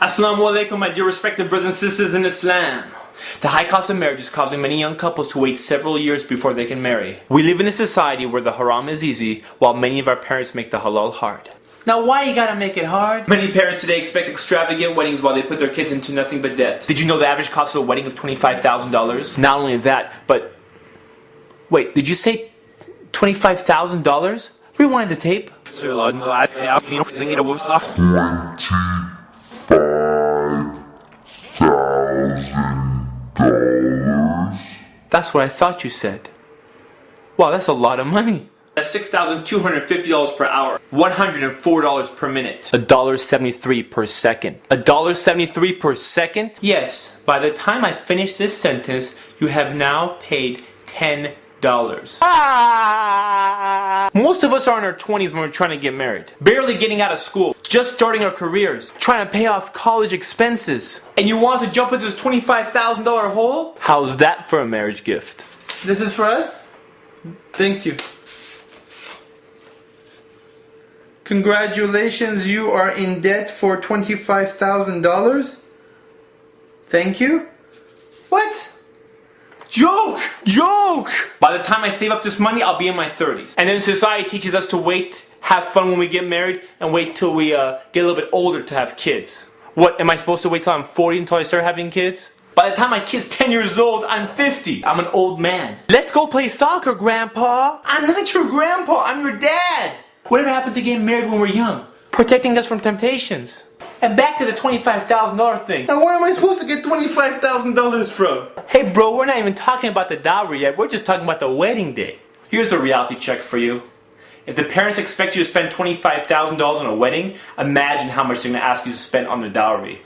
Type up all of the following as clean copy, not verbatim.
Assalamu alaikum, my dear respected brothers and sisters in Islam. The high cost of marriage is causing many young couples to wait several years before they can marry. We live in a society where the haram is easy, while many of our parents make the halal hard. Now why you gotta make it hard? Many parents today expect extravagant weddings while they put their kids into nothing but debt. Did you know the average cost of a wedding is $25,000? Not only that, but... Wait, did you say $25,000? Rewind the tape. That's what I thought you said. Wow, that's a lot of money. That's $6,250 per hour. $104 per minute. $1.73 per second. $1.73 per second? Yes, by the time I finish this sentence, you have now paid $10. Most of us are in our 20s when we're trying to get married. Barely getting out of school. Just starting our careers. Trying to pay off college expenses. And you want to jump into this $25,000 hole? How's that for a marriage gift? This is for us? Thank you. Congratulations, you are in debt for $25,000. Thank you. What? Joke! Joke! By the time I save up this money, I'll be in my 30s. And then society teaches us to wait, have fun when we get married, and wait till we get a little bit older to have kids. What, am I supposed to wait till I'm 40 until I start having kids? By the time my kid's 10 years old, I'm 50. I'm an old man. Let's go play soccer, Grandpa. I'm not your grandpa, I'm your dad. Whatever happened to getting married when we're young? Protecting us from temptations. And back to the $25,000 thing. Now where am I supposed to get $25,000 from? Hey bro, we're not even talking about the dowry yet. We're just talking about the wedding day. Here's a reality check for you. If the parents expect you to spend $25,000 on a wedding, imagine how much they're going to ask you to spend on the dowry.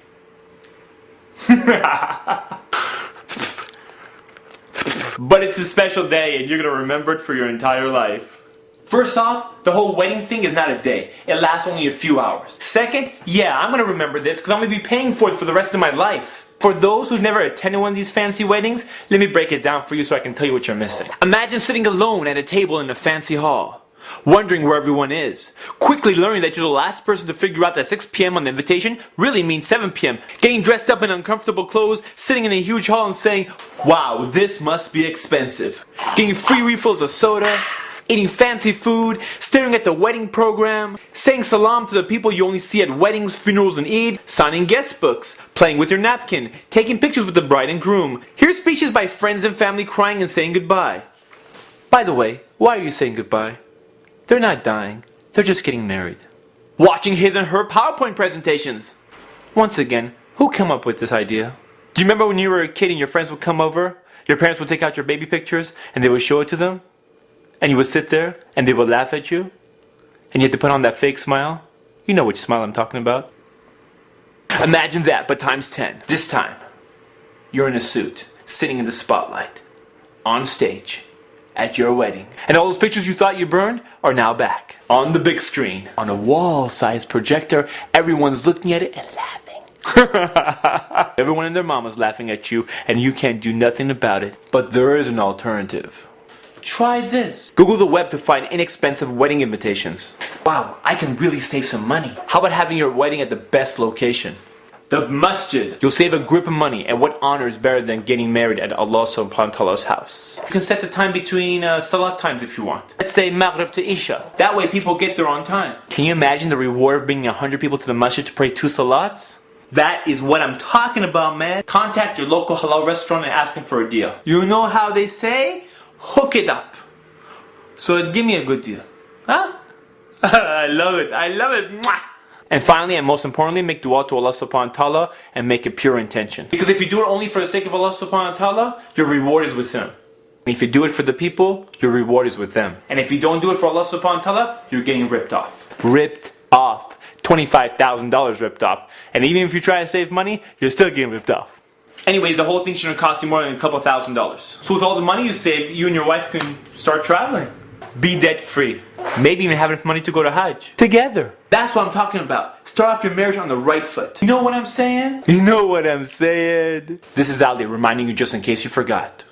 But it's a special day and you're going to remember it for your entire life. First off, the whole wedding thing is not a day. It lasts only a few hours. Second, yeah, I'm going to remember this because I'm going to be paying for it for the rest of my life. For those who've never attended one of these fancy weddings, let me break it down for you so I can tell you what you're missing. Imagine sitting alone at a table in a fancy hall, wondering where everyone is, quickly learning that you're the last person to figure out that 6 p.m. on the invitation really means 7 p.m., getting dressed up in uncomfortable clothes, sitting in a huge hall and saying, wow, this must be expensive, getting free refills of soda, eating fancy food, staring at the wedding program, saying salam to the people you only see at weddings, funerals, and Eid, signing guest books, playing with your napkin, taking pictures with the bride and groom, hear speeches by friends and family crying and saying goodbye. By the way, why are you saying goodbye? They're not dying, they're just getting married. Watching his and her PowerPoint presentations. Once again, who came up with this idea? Do you remember when you were a kid and your friends would come over? Your parents would take out your baby pictures and they would show it to them? And you would sit there, and they would laugh at you, and you had to put on that fake smile. You know which smile I'm talking about. Imagine that, but times 10. This time, you're in a suit, sitting in the spotlight, on stage, at your wedding. And all those pictures you thought you burned are now back, on the big screen, on a wall-sized projector. Everyone's looking at it and laughing. Everyone and their mama's laughing at you, and you can't do nothing about it. But there is an alternative. Try this. Google the web to find inexpensive wedding invitations. Wow, I can really save some money. How about having your wedding at the best location? The masjid. You'll save a grip of money, and what honor is better than getting married at Allah subhanahu wa ta'ala's house? You can set the time between salat times if you want. Let's say Maghrib to Isha. That way people get there on time. Can you imagine the reward of bringing 100 people to the masjid to pray 2 salats? That is what I'm talking about, man. Contact your local halal restaurant and ask them for a deal. You know how they say? Hook it up. So give me a good deal. Huh? I love it. I love it. Mwah! And finally, and most importantly, make dua to Allah subhanahu wa ta'ala and make a pure intention. Because if you do it only for the sake of Allah subhanahu wa ta'ala, your reward is with Him. And if you do it for the people, your reward is with them. And if you don't do it for Allah subhanahu wa ta'ala, you're getting ripped off. Ripped off. $25,000 ripped off. And even if you try to save money, you're still getting ripped off. Anyways, the whole thing shouldn't cost you more than a couple $1,000s. So with all the money you save, you and your wife can start traveling. Be debt free. Maybe even have enough money to go to Hajj. Together. That's what I'm talking about. Start off your marriage on the right foot. You know what I'm saying? You know what I'm saying? This is Ali reminding you just in case you forgot.